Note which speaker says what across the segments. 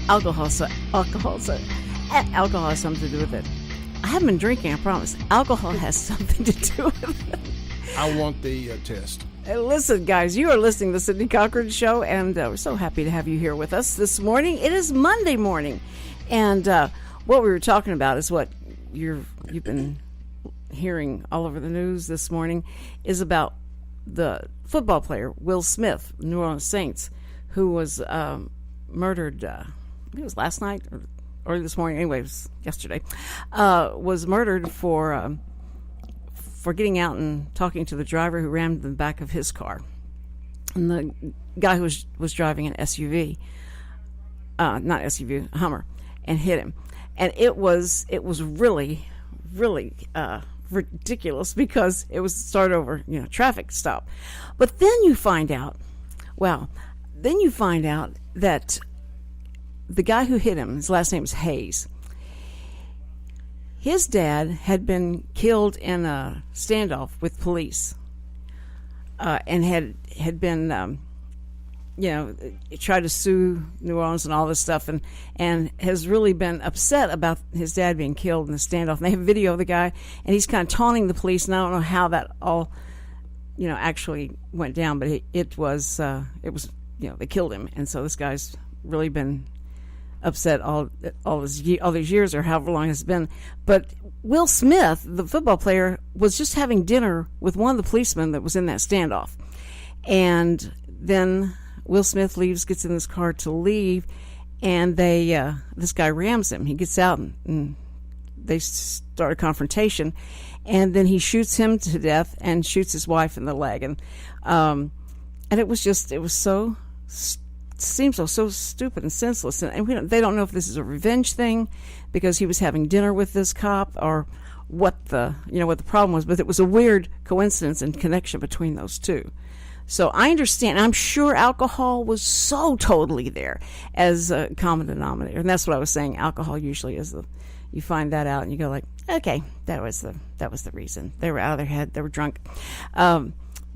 Speaker 1: alcohol has something to do with it. I haven't been drinking, I promise. Alcohol has something to do with it.
Speaker 2: I want the test.
Speaker 1: Listen, guys, you are listening to the Cindy Cochran Show, and we're so happy to have you here with us this morning. It is Monday morning, and what we were talking about is what you've been hearing all over the news this morning is about the football player Will Smith, New Orleans Saints, who was murdered. It was last night or early this morning. Anyway, it was yesterday. Was murdered for getting out and talking to the driver who rammed the back of his car, and the guy who was driving an SUV, not SUV, Hummer, and hit him. And it was really ridiculous because it was start over, traffic stop. But then you find out, that the guy who hit him, his last name is Hayes. His dad had been killed in a standoff with police, and had been, tried to sue New Orleans and all this stuff, and has really been upset about his dad being killed in the standoff. And they have video of the guy, and he's kind of taunting the police, and I don't know how that all, actually went down, but it was, they killed him, and so this guy's really been upset all these years, or however long it's been. But Will Smith, the football player, was just having dinner with one of the policemen that was in that standoff, and then Will Smith gets in his car to leave, and this guy rams him. He gets out, and they start a confrontation, and then he shoots him to death and shoots his wife in the leg, and it was so. Seems so stupid and senseless, and they don't know if this is a revenge thing because he was having dinner with this cop, or what the problem was. But it was a weird coincidence and connection between those two. So I understand. I'm sure alcohol was so totally there as a common denominator, and that's what I was saying. Alcohol usually is you find that out and you go like, okay, that was the reason. They were out of their head. They were drunk.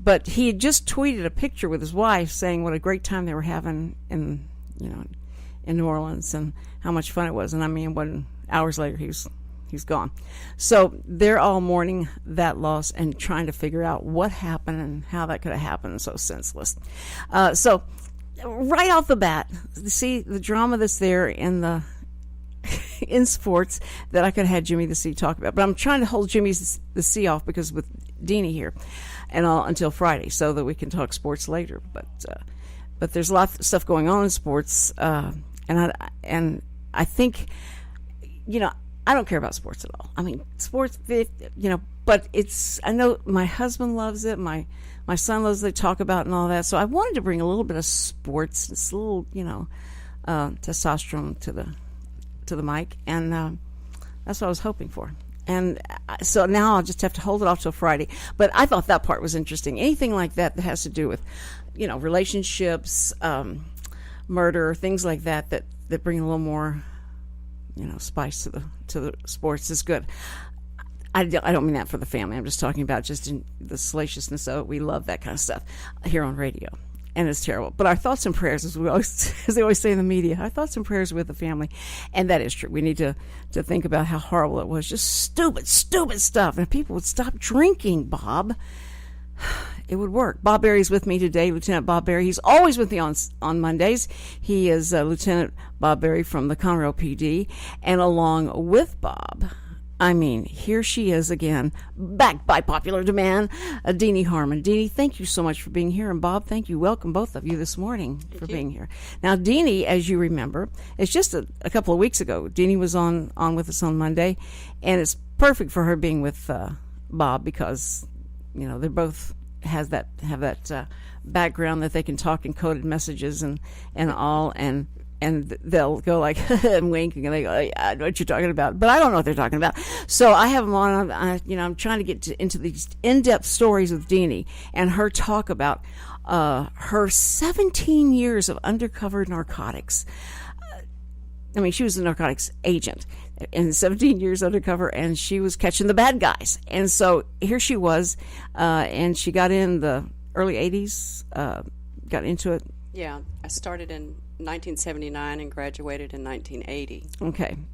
Speaker 1: But he had just tweeted a picture with his wife saying what a great time they were having in New Orleans and how much fun it was. And I mean, when hours later he's gone. So they're all mourning that loss and trying to figure out what happened and how that could have happened. So senseless. So right off the bat, see the drama that's there in sports that I could have had Jimmy the C talk about. But I'm trying to hold Jimmy the C off because with Deanie here and all until Friday, so that we can talk sports later. But there's a lot of stuff going on in sports, and I think, I don't care about sports at all. I mean, sports, but I know my husband loves it. My son loves it. They talk about it and all that. So I wanted to bring a little bit of sports, just a little, testosterone to the mic, and that's what I was hoping for. And so now I'll just have to hold it off till Friday. But I thought that part was interesting. Anything like that has to do with, relationships, murder, things like that bring a little more, spice to the sports is good. I don't mean that for the family. I'm just talking about just in the salaciousness of it. We love that kind of stuff here on radio. And it's terrible. But our thoughts and prayers, as they always say in the media, our thoughts and prayers with the family. And that is true. We need to think about how horrible it was. Just stupid stuff. And if people would stop drinking, Bob, it would work. Bob Berry's with me today, Lieutenant Bob Berry. He's always with me on Mondays. He is Lieutenant Bob Berry from the Conroe PD. And along with Bob, here she is again, back by popular demand, Deanie Harmon. Deanie, thank you so much for being here. And Bob, thank you. Welcome, both of you, this morning for being here. Now, Deanie, as you remember, it's just a couple of weeks ago. Deanie was on with us on Monday, and it's perfect for her being with Bob because, they both have that background that they can talk in coded messages and all, and they'll go like and wink, and they go, yeah, I know what you're talking about, but I don't know what they're talking about. So I have them on. I'm trying to get into these in-depth stories with Deanie and her talk about her 17 years of undercover narcotics. She was a narcotics agent in 17 years undercover, and she was catching the bad guys. And so here she was, and she got in the early 80s, got into it.
Speaker 3: Yeah, I started in 1979 and graduated in 1980.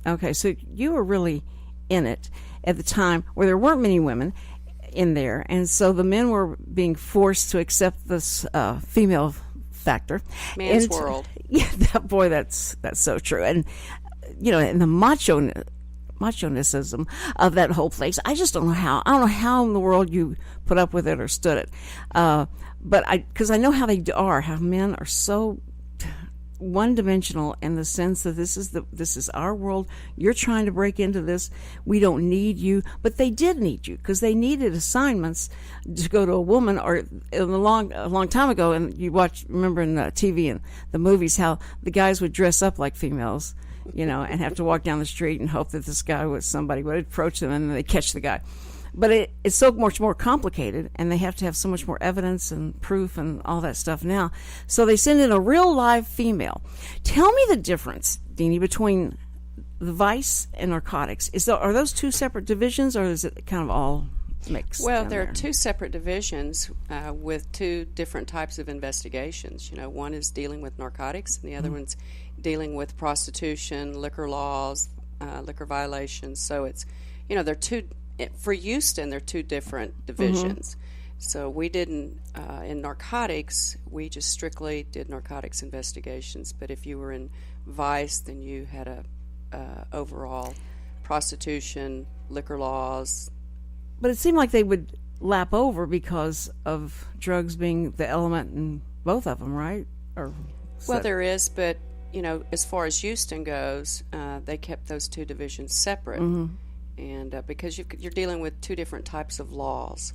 Speaker 1: Okay. So you were really in it at the time where there weren't many women in there, and so the men were being forced to accept this female factor.
Speaker 3: Man's world.
Speaker 1: Yeah, that's so true. And and the macho-nessism of that whole place. I just don't know how. I don't know how in the world you put up with it or stood it. But because I know how they are, how men are so one-dimensional in the sense that this is our world. You're trying to break into this. We don't need you, but they did need you because they needed assignments to go to a woman. Or a long time ago, and you remember in TV and the movies how the guys would dress up like females, and have to walk down the street and hope that this guy somebody would approach them and then they catch the guy. But it's so much more complicated, and they have to have so much more evidence and proof and all that stuff now. So they send in a real live female. Tell me the difference, Deanie, between the Vice and Narcotics. Are those two separate divisions, or is it kind of all mixed?
Speaker 3: Well, there are two separate divisions with two different types of investigations. One is dealing with narcotics, and the other one's dealing with prostitution, liquor laws, liquor violations. So it's, they're two. For Houston, they're two different divisions. So we didn't, in narcotics, we just strictly did narcotics investigations. But if you were in Vice, then you had a overall prostitution, liquor laws.
Speaker 1: But it seemed like they would lap over because of drugs being the element in both of them, right?
Speaker 3: There is, but, as far as Houston goes, they kept those two divisions separate. And because you're dealing with two different types of laws.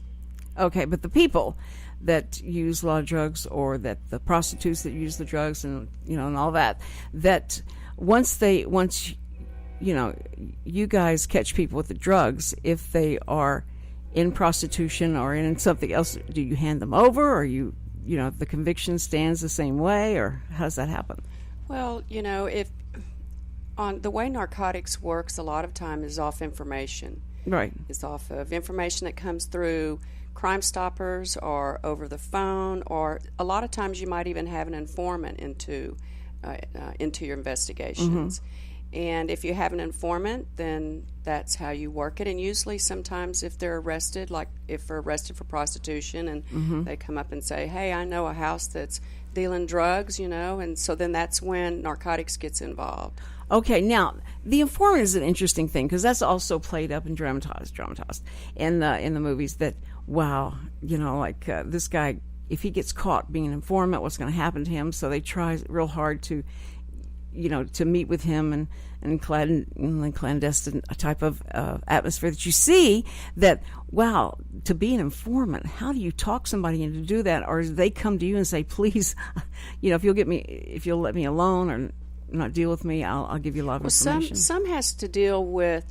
Speaker 1: Okay, but the people that use a lot of drugs, or that the prostitutes that use the drugs, and and all that once you guys catch people with the drugs, if they are in prostitution or in something else, do you hand them over, or the conviction stands the same way, or how does that happen?
Speaker 3: Well, if on the way narcotics works, a lot of time is off information.
Speaker 1: Right.
Speaker 3: It's off of information that comes through Crime Stoppers or over the phone, or a lot of times you might even have an informant into your investigations. And if you have an informant, then that's how you work it. And usually sometimes if they're arrested, like if they're arrested for prostitution and they come up and say, hey, I know a house that's dealing drugs, and so then that's when narcotics gets involved.
Speaker 1: Okay, now the informant is an interesting thing because that's also played up and dramatized in the movies. That this guy, if he gets caught being an informant, what's going to happen to him? So they try real hard to meet with him and clandestine type of atmosphere that you see. That to be an informant, how do you talk somebody into do that, or do they come to you and say, please, if you'll let me alone or not deal with me, I'll give you a lot of information.
Speaker 3: Some has to deal with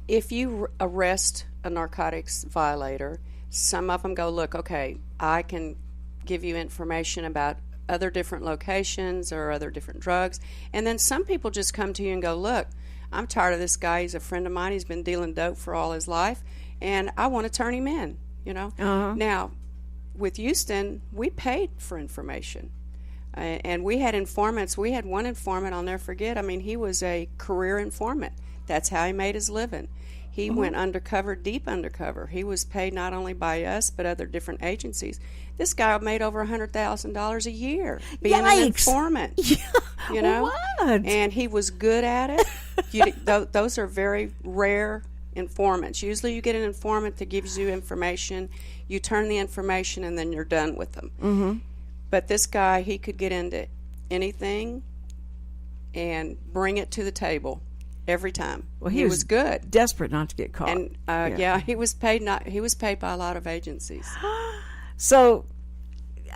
Speaker 3: if you arrest a narcotics violator. Some of them go, look, okay, I can give you information about other different locations or other different drugs. And then some people just come to you and go, look, I'm tired of this guy. He's a friend of mine. He's been dealing dope for all his life, and I want to turn him in, Now, with Houston, we paid for information. And we had informants. We had one informant I'll never forget. I mean, he was a career informant. That's how he made his living. He went undercover, deep undercover. He was paid not only by us, but other different agencies. This guy made over $100,000 a year being an informant.
Speaker 1: What?
Speaker 3: And he was good at it. Those are very rare informants. Usually you get an informant that gives you information. You turn the information, and then you're done with them. But this guy, he could get into anything and bring it to the table every time.
Speaker 1: Well, he was
Speaker 3: good,
Speaker 1: desperate not to get caught.
Speaker 3: And he was paid by a lot of agencies.
Speaker 1: So,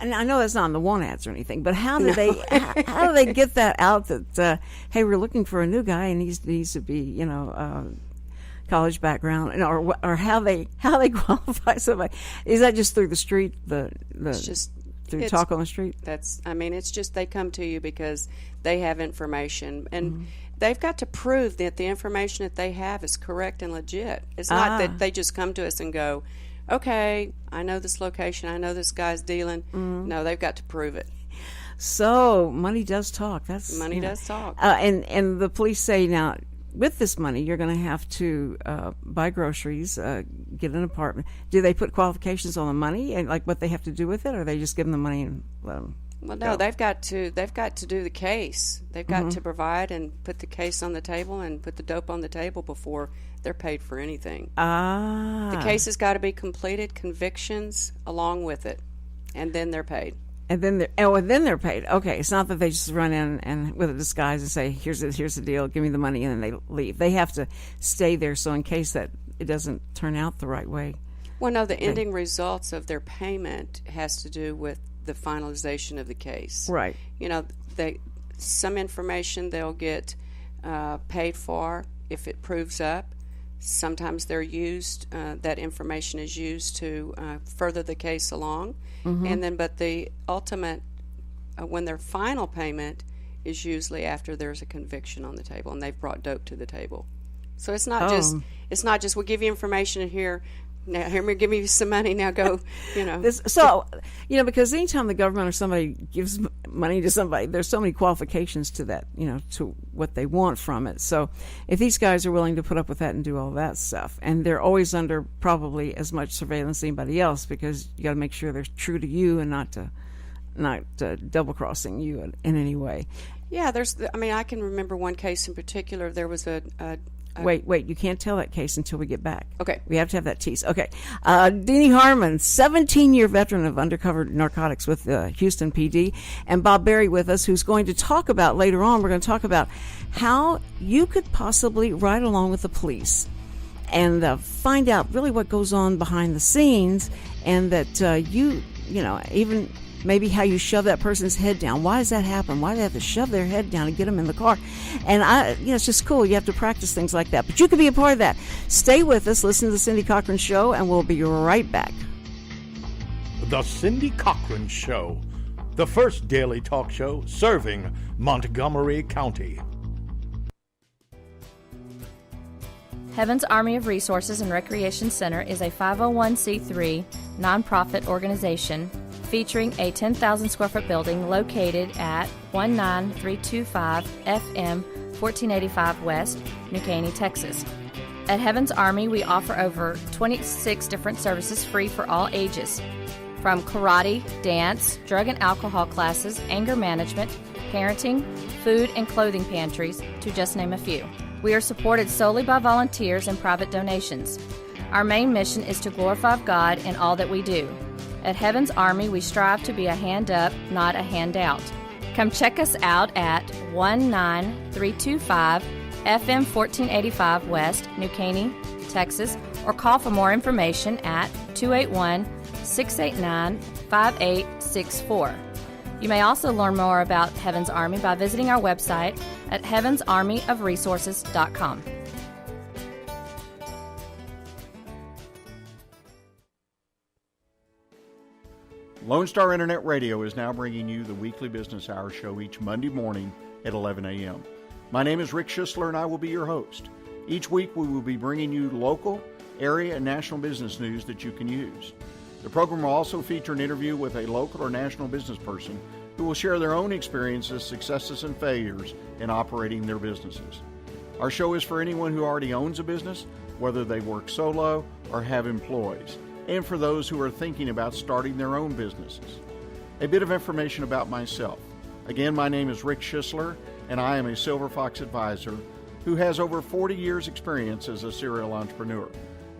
Speaker 1: and I know that's not on the want ads or anything, but how do they get that out that hey, we're looking for a new guy and he needs to be college background, or how they qualify somebody? Is that just through the street? Through talk on the street?
Speaker 3: It's just they come to you because they have information, and they've got to prove that the information that they have is correct and legit. It's not that they just come to us and go, okay, I know this location, I know this guy's dealing. No, they've got to prove it.
Speaker 1: So money does talk. That's
Speaker 3: Money does talk.
Speaker 1: And the police say now, with this money, you're going to have to buy groceries, get an apartment. Do they put qualifications on the money and like what they have to do with it, or they just give them the money and let them?
Speaker 3: Well, no, they've got to do the case. They've got to provide and put the case on the table and put the dope on the table before they're paid for anything. The case has got to be completed, convictions along with it, and then they're paid.
Speaker 1: And then they're paid. Okay, it's not that they just run in and with a disguise and say, here's the deal, give me the money, and then they leave. They have to stay there, so in case that it doesn't turn out the right way.
Speaker 3: Well, no, the ending results of their payment has to do with the finalization of the case.
Speaker 1: Right.
Speaker 3: You know, some information they'll get paid for if it proves up. Sometimes they're used, that information is used to further the case along. And then, but the ultimate, when their final payment is usually after there's a conviction on the table and they've brought dope to the table. So it's not just we'll give you information here. Now, give me some money. Now go, you know.
Speaker 1: Because anytime the government or somebody gives money to somebody, there's so many qualifications to that, to what they want from it. So if these guys are willing to put up with that and do all that stuff, and they're always under probably as much surveillance as anybody else, because you got to make sure they're true to you and not double crossing you in any way.
Speaker 3: Yeah, I can remember one case in particular. There was a
Speaker 1: Wait, you can't tell that case until we get back.
Speaker 3: Okay.
Speaker 1: We have to have that tease. Okay. Deanie Harmon, 17-year veteran of undercover narcotics with Houston PD, and Bob Berry with us, who's going to talk about, later on, we're going to talk about how you could possibly ride along with the police and find out really what goes on behind the scenes, and that even maybe how you shove that person's head down. Why does that happen? Why do they have to shove their head down and get them in the car? And it's just cool. You have to practice things like that. But you can be a part of that. Stay with us. Listen to the Cindy Cochran Show, and we'll be right back.
Speaker 2: The Cindy Cochran Show, the first daily talk show serving Montgomery County.
Speaker 4: Heaven's Army of Resources and Recreation Center is a 501c3 nonprofit organization featuring a 10,000 square foot building located at 19325 FM 1485 West, New Caney, Texas. At Heaven's Army, we offer over 26 different services free for all ages, from karate, dance, drug and alcohol classes, anger management, parenting, food and clothing pantries, to just name a few. We are supported solely by volunteers and private donations. Our main mission is to glorify God in all that we do. At Heaven's Army, we strive to be a hand up, not a handout. Come check us out at 19325 FM 1485 West, New Caney, Texas, or call for more information at 281-689-5864. You may also learn more about Heaven's Army by visiting our website at heavensarmyofresources.com.
Speaker 5: Lone Star Internet Radio is now bringing you the weekly business hour show each Monday morning at 11 a.m. My name is Rick Schisler, and I will be your host. Each week we will be bringing you local, area, and national business news that you can use. The program will also feature an interview with a local or national business person who will share their own experiences, successes, and failures in operating their businesses. Our show is for anyone who already owns a business, whether they work solo or have employees, and for those who are thinking about starting their own businesses. A bit of information about myself. Again, my name is Rick Schisler, and I am a Silver Fox advisor who has over 40 years' experience as a serial entrepreneur.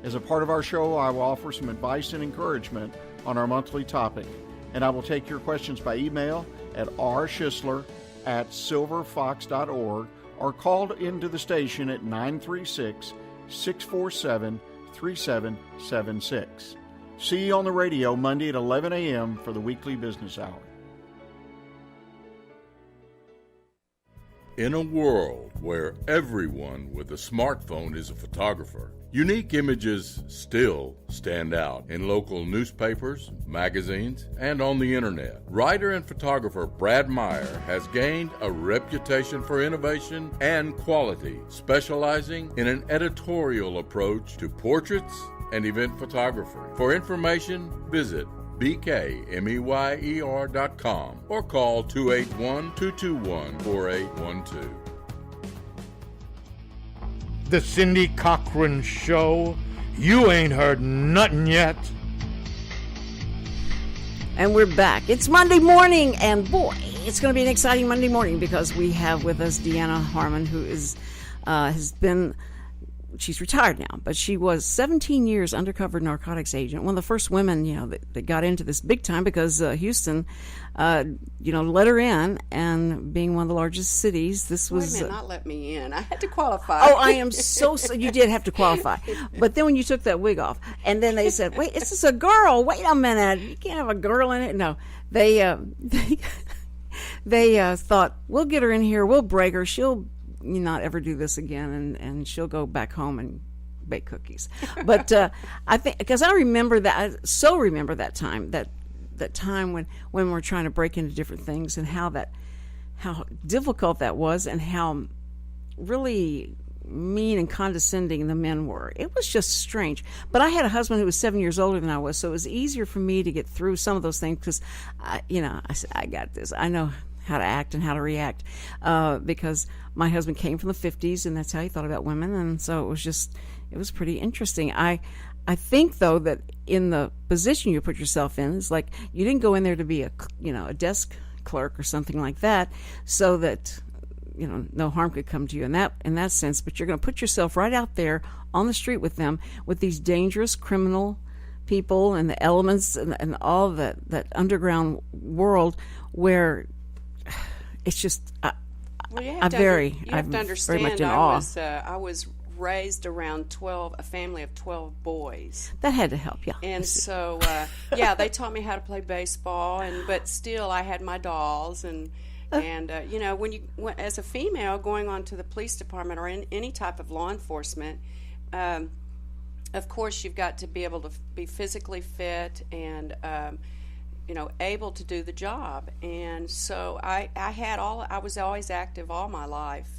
Speaker 5: As a part of our show, I will offer some advice and encouragement on our monthly topic, and I will take your questions by email at rschisler@silverfox.org or call into the station at 936-647-3776. See you on the radio Monday at 11 a.m. for the weekly business hour.
Speaker 6: In a world where everyone with a smartphone is a photographer, unique images still stand out in local newspapers, magazines, and on the internet. Writer and photographer Brad Meyer has gained a reputation for innovation and quality, specializing in an editorial approach to portraits and event photography. For information, visit BKMEYER.com, or call 281-221-4812.
Speaker 2: The Cindy Cochran Show. You ain't heard nothing yet.
Speaker 1: And we're back. It's Monday morning, and boy, it's going to be an exciting Monday morning because we have with us Deanie Harmon, who is she's retired now, but she was 17 years undercover narcotics agent. One of the first women, that got into this big time because Houston, let her in, and being one of the largest cities, this was...
Speaker 3: Wait a minute, not let me in. I had to qualify.
Speaker 1: Oh, I am so you did have to qualify. But then when you took that wig off, and then they said, wait, this is a girl. Wait a minute. You can't have a girl in it. No, they thought, we'll get her in here. We'll break her. She'll not ever do this again, and she'll go back home and bake cookies. But I think, because I remember that time, that time when we're trying to break into different things, and how difficult that was, and how really mean and condescending the men were. It was just strange. But I had a husband who was 7 years older than I was, so it was easier for me to get through some of those things, because I said, I got this. I know how to act and how to react, because my husband came from the 50s, and that's how he thought about women, and so it was pretty interesting. I think, though, that in the position you put yourself in, it's like you didn't go in there to be a desk clerk or something like that, so that no harm could come to you in that sense. But you're going to put yourself right out there on the street with them, with these dangerous criminal people and the elements and all that underground world where it's just
Speaker 3: you have to understand.
Speaker 1: I
Speaker 3: was raised around a family of 12 boys.
Speaker 1: That had to help, yeah.
Speaker 3: And so, they taught me how to play baseball, but still, I had my dolls, and when you as a female going on to the police department or in any type of law enforcement, of course, you've got to be able to be physically fit and able to do the job. And so I was always active all my life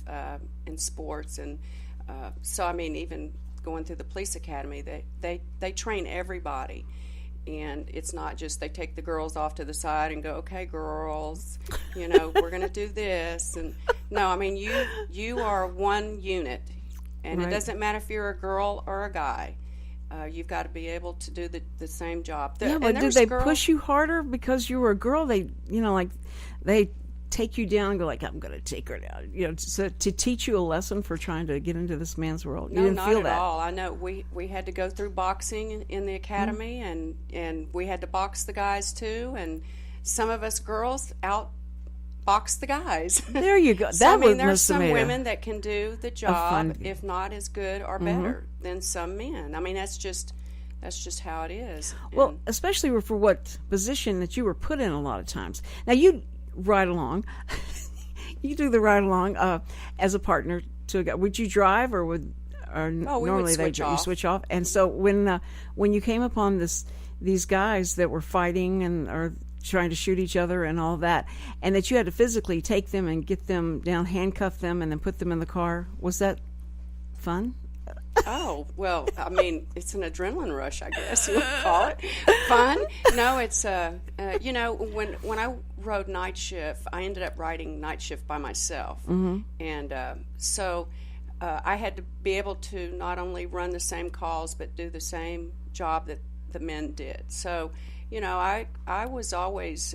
Speaker 3: in sports, and so I mean, even going through the police academy, they train everybody, and it's not just they take the girls off to the side and go, okay, girls, we're going to do this. And no, I mean, you are one unit, and
Speaker 1: right.
Speaker 3: It doesn't matter if you're a girl or a guy. You've got to be able to do the same job.
Speaker 1: But did they push you harder because you were a girl? They, they take you down and go like, I'm going to take her down, to teach you a lesson for trying to get into this man's world. You didn't
Speaker 3: not
Speaker 1: feel
Speaker 3: at
Speaker 1: that.
Speaker 3: all. I know we had to go through boxing in the academy, and we had to box the guys too, and some of us girls outbox the guys.
Speaker 1: There you go.
Speaker 3: So, there's some women that can do the job, if not as good or better than some men. I mean, that's just how it is.
Speaker 1: Well, especially for what position that you were put in a lot of times. Now, you ride along. You do the ride along as a partner to a guy. Would you drive, or normally you switch off? And so when you came upon these guys that were fighting or trying to shoot each other and all that, and that you had to physically take them and get them down, handcuff them, and then put them in the car, was that fun?
Speaker 3: Oh, well, I mean, it's an adrenaline rush, I guess you would call it. Fun? No, it's, when I rode night shift, I ended up riding night shift by myself. Mm-hmm. And so I had to be able to not only run the same calls, but do the same job that the men did. So, I was always,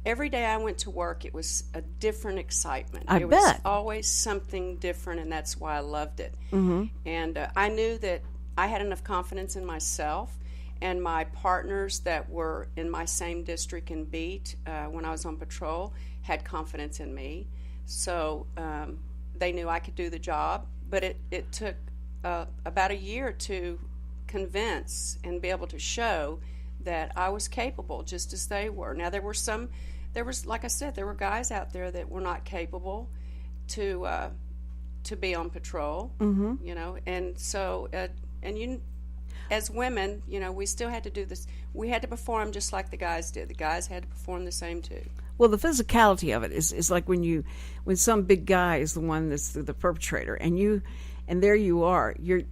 Speaker 3: every day I went to work, it was a different excitement.
Speaker 1: It
Speaker 3: was always something different, and that's why I loved it. Mm-hmm. And I knew that I had enough confidence in myself, and my partners that were in my same district and beat when I was on patrol had confidence in me. So they knew I could do the job, but it took about a year to convince and be able to show that I was capable just as they were. Now, like I said, there were guys out there that were not capable to be on patrol, and so, as women, we still had to do this. We had to perform just like the guys did. The guys had to perform the same too.
Speaker 1: Well, the physicality of it is like when some big guy is the one that's the perpetrator, and there you are. You're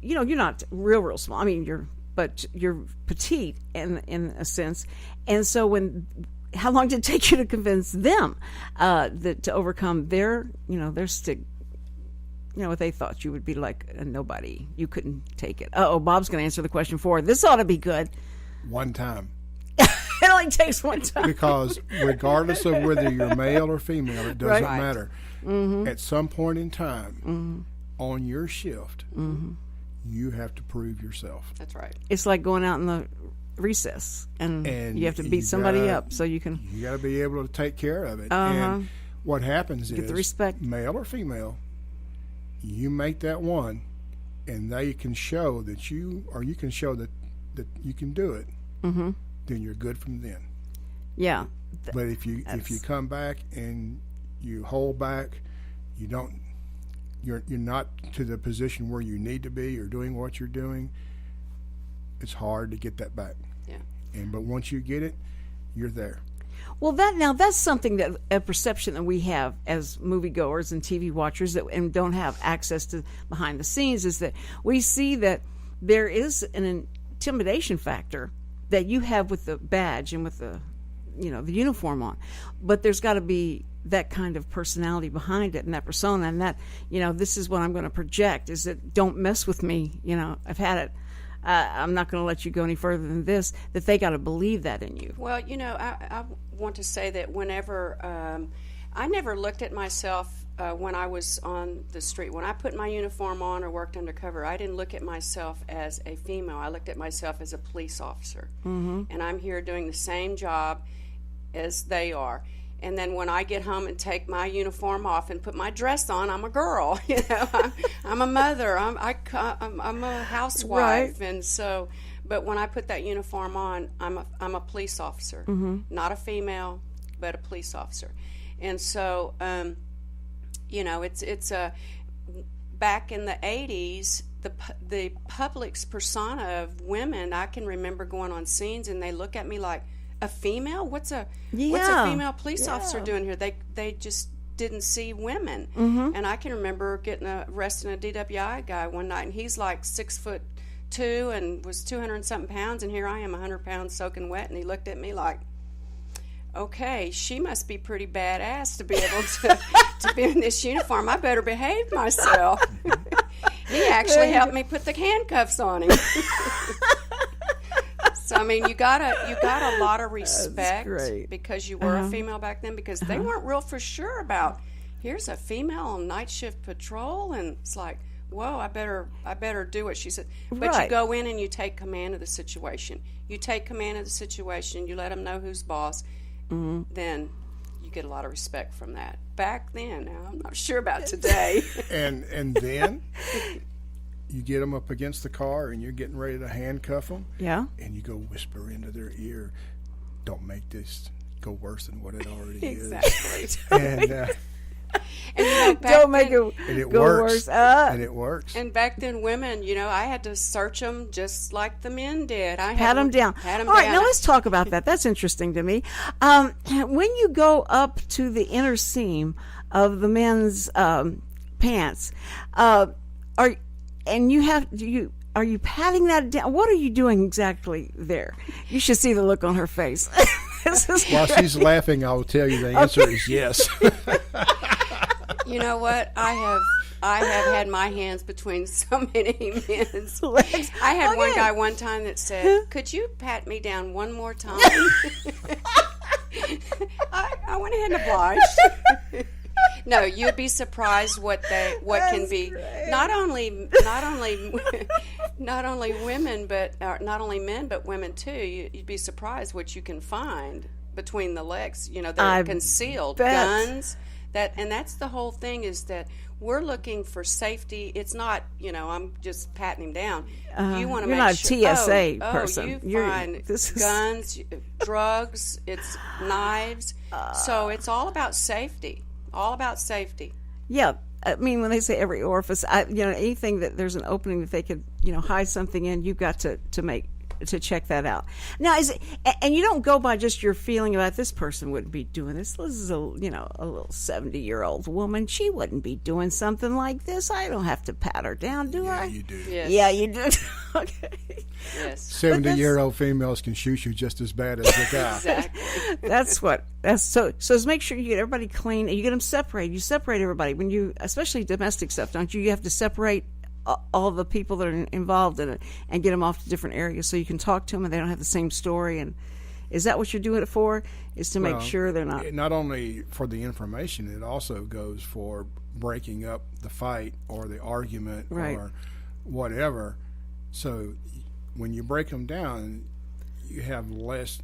Speaker 1: not real small. I mean, you're but you're petite in a sense. And so how long did it take you to convince them to overcome their stick? What they thought you would be like a nobody. You couldn't take it. Bob's going to answer the question for her. This ought to be good.
Speaker 7: One time.
Speaker 1: It only takes one time.
Speaker 7: Because regardless of whether you're male or female, it doesn't
Speaker 1: Right.
Speaker 7: matter. Mm-hmm. At some point in time, on your shift, you have to prove yourself.
Speaker 3: That's right.
Speaker 1: It's like going out in the recess, and you have to beat somebody up so you can.
Speaker 7: You got to be able to take care of it.
Speaker 1: Uh-huh.
Speaker 7: And what happens
Speaker 1: Get
Speaker 7: is,
Speaker 1: the respect.
Speaker 7: male or female, you make that one, and they can show that you can show that you can do it. Mm-hmm. Then you're good from then.
Speaker 1: Yeah.
Speaker 7: But if you come back and you hold back, you're not to the position where you need to be or doing what you're doing, it's hard to get that back.
Speaker 3: Yeah.
Speaker 7: But once you get it, you're there.
Speaker 1: Well, that's something that a perception that we have as moviegoers and TV watchers and don't have access to behind the scenes is that we see that there is an intimidation factor that you have with the badge and with the the uniform on, but there's got to be that kind of personality behind it and that persona, and that this is what I'm going to project, is that don't mess with me, I've had it, I'm not going to let you go any further than this, that they got to believe that in you.
Speaker 3: Well, I want to say that whenever I never looked at myself when I was on the street. When I put my uniform on or worked undercover, I didn't look at myself as a female. I looked at myself as a police officer. Mm-hmm. And I'm here doing the same job as they are. And then when I get home and take my uniform off and put my dress on, I'm a girl. I'm a mother. I'm a housewife. Right. And so, but when I put that uniform on, I'm a police officer, not a female, but a police officer. And so, it's back in the 80s, the public's persona of women. I can remember going on scenes and they look at me like, a female? What's a female police officer doing here? They just didn't see women. Mm-hmm. And I can remember getting arresting a DWI guy one night, and he's like 6'2" and was 200 and something pounds, and here I am 100 pounds soaking wet, and he looked at me like, okay, she must be pretty badass to be able to be in this uniform. I better behave myself. He actually helped me put the handcuffs on him. So I mean, you got a lot of respect because you were a female back then, because they weren't real for sure about, here's a female on night shift patrol, and it's like, whoa, I better do what she said. But you go in and you take command of the situation. You take command of the situation. You let them know who's boss. Mm-hmm. Then you get a lot of respect from that. Back then, now I'm not sure about today.
Speaker 7: and then. You get them up against the car and you're getting ready to handcuff them. Yeah. And you go whisper into their ear, don't make this go worse than what it already is.
Speaker 3: Exactly.
Speaker 1: And don't make it go worse.
Speaker 7: And it works.
Speaker 3: And back then, women, I had to search them just like the men did.
Speaker 1: Pat them down. All right, now let's talk about that. That's interesting to me. When you go up to the inner seam of the men's pants, are you patting that down? What are you doing exactly there? You should see the look on her face.
Speaker 7: While she's laughing, I'll tell you the answer is yes.
Speaker 3: You know what? I have had my hands between so many men's legs. I had one guy one time that said, "Could you pat me down one more time?" I went ahead and obliged. No, you'd be surprised what can be. Great. Not only women, but not only men, but women too. You'd be surprised what you can find between the legs. They're concealed guns. And that's the whole thing, is that we're looking for safety. It's not, I'm just patting him down. You want to make sure.
Speaker 1: You're not a TSA person.
Speaker 3: You find guns, drugs, it's knives. So it's all about safety. All about safety.
Speaker 1: Yeah, I mean, when they say every orifice, anything that there's an opening that they could, hide something in, you've got to make to check that out. Now, and you don't go by just your feeling about this person wouldn't be doing this. This is a little 70-year-old woman. She wouldn't be doing something like this. I don't have to pat her down, do I?
Speaker 7: You do.
Speaker 3: Yes.
Speaker 1: Yeah, you do. Okay.
Speaker 3: Yes.
Speaker 7: 70-year-old females can shoot you just as bad as the guy.
Speaker 3: Exactly.
Speaker 1: That's so make sure you get everybody clean and you get them separated. You separate everybody when you, especially domestic stuff, don't you? You have to separate all the people that are involved in it and get them off to different areas so you can talk to them and they don't have the same story. And is that what you're doing it for? Is to make sure they're not...
Speaker 7: Not only for the information, it also goes for breaking up the fight or the argument or whatever. So when you break them down, you have less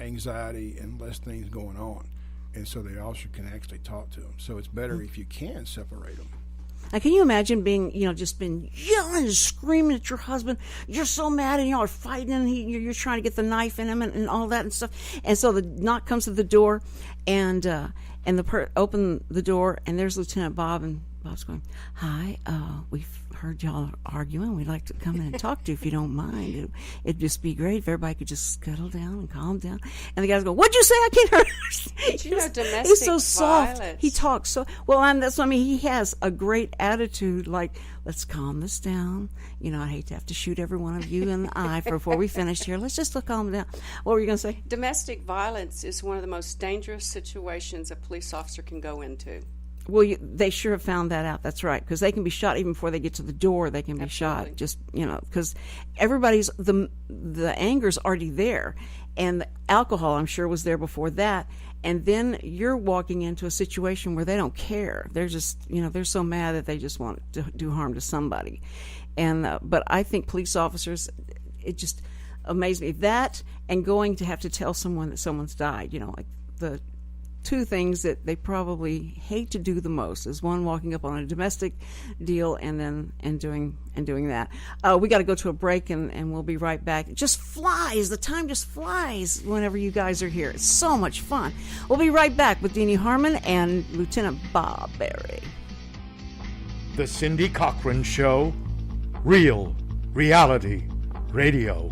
Speaker 7: anxiety and less things going on. And so the officer can actually talk to them. So it's better if you can separate them.
Speaker 1: Now, can you imagine being, just been yelling and screaming at your husband? You're so mad, and y'all are fighting, and you're trying to get the knife in him and all that and stuff. And so the knock comes at the door, and open the door, and there's Lieutenant Bob, and Bob's going, "Hi, we've heard y'all arguing. We'd like to come in and talk to you if you don't mind. It'd just be great if everybody could just scuttle down and calm down." And the guy's going, "What'd you say? I can't hear."
Speaker 3: Domestic
Speaker 1: He's so soft.
Speaker 3: violence.
Speaker 1: He talks so well. That's what I mean. He has a great attitude. Like, let's calm this down. I hate to have to shoot every one of you in the eye before we finish here. Let's just calm down. What were you going to say?
Speaker 3: Domestic violence is one of the most dangerous situations a police officer can go into.
Speaker 1: Well, they sure have found that out. That's right, because they can be shot even before they get to the door. They can be shot, just because everybody's the anger's already there, and the alcohol, I'm sure, was there before that. And then you're walking into a situation where they don't care. They're just they're so mad that they just want to do harm to somebody. And but I think police officers, it just amazed me that, and going to have to tell someone that someone's died. Like the two things that they probably hate to do the most is one, walking up on a domestic deal, and doing that. We got to go to a break, and we'll be right back. It just flies. The time just flies whenever you guys are here. It's so much fun. We'll be right back with Deanie Harmon and Lieutenant Bob Berry.
Speaker 2: The Cindy Cochran Show, real reality radio.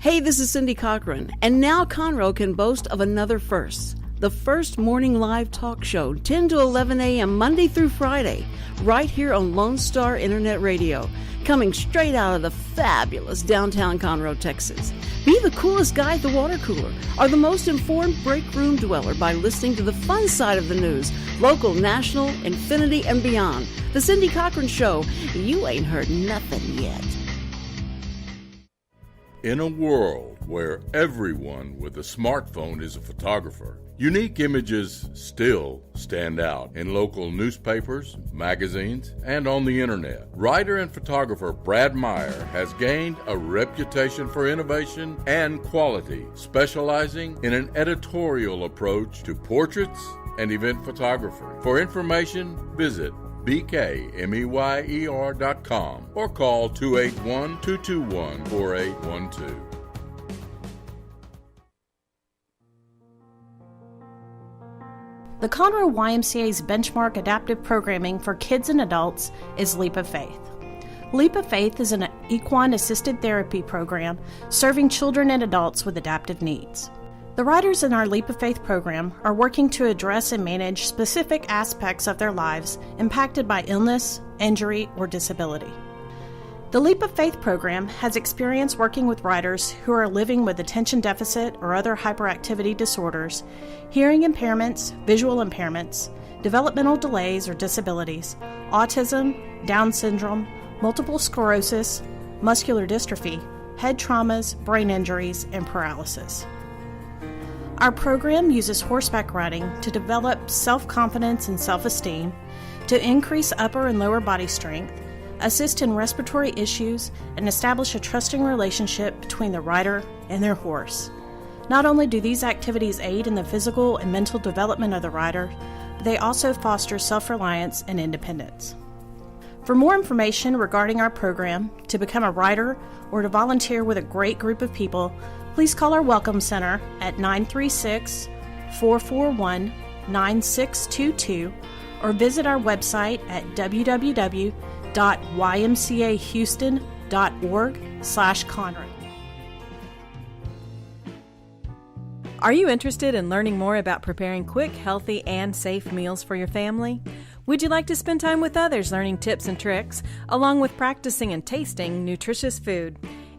Speaker 1: Hey, this is Cindy Cochran, and now Conroe can boast of another first. The first morning live talk show, 10 to 11 a.m. Monday through Friday, right here on Lone Star Internet Radio, coming straight out of the fabulous downtown Conroe, Texas. Be the coolest guy at the water cooler, or the most informed break room dweller by listening to the fun side of the news, local, national, infinity, and beyond. The Cindy Cochran Show, you ain't heard nothing yet.
Speaker 6: In a world where everyone with a smartphone is a photographer, unique images still stand out in local newspapers, magazines, and on the internet. Writer and photographer Brad Meyer has gained a reputation for innovation and quality, specializing in an editorial approach to portraits and event photography. For information, visit bkmeyer.com or call 281-221-4812.
Speaker 8: The Conroe YMCA's benchmark adaptive programming for kids and adults is Leap of Faith. Leap of Faith is an equine-assisted therapy program serving children and adults with adaptive needs. The riders in our Leap of Faith program are working to address and manage specific aspects of their lives impacted by illness, injury, or disability. The Leap of Faith program has experience working with riders who are living with attention deficit or other hyperactivity disorders, hearing impairments, visual impairments, developmental delays or disabilities, autism, Down syndrome, multiple sclerosis, muscular dystrophy, head traumas, brain injuries, and paralysis. Our program uses horseback riding to develop self-confidence and self-esteem, to increase upper and lower body strength, assist in respiratory issues, and establish a trusting relationship between the rider and their horse. Not only do these activities aid in the physical and mental development of the rider, but they also foster self-reliance and independence. For more information regarding our program, to become a rider, or to volunteer with a great group of people, please call our Welcome Center at 936-441-9622 or visit our website at www.ymcahouston.org. www.conroe.org/Conroe.
Speaker 9: Are you interested in learning more about preparing quick, healthy, and safe meals for your family? Would you like to spend time with others learning tips and tricks, along with practicing and tasting nutritious food?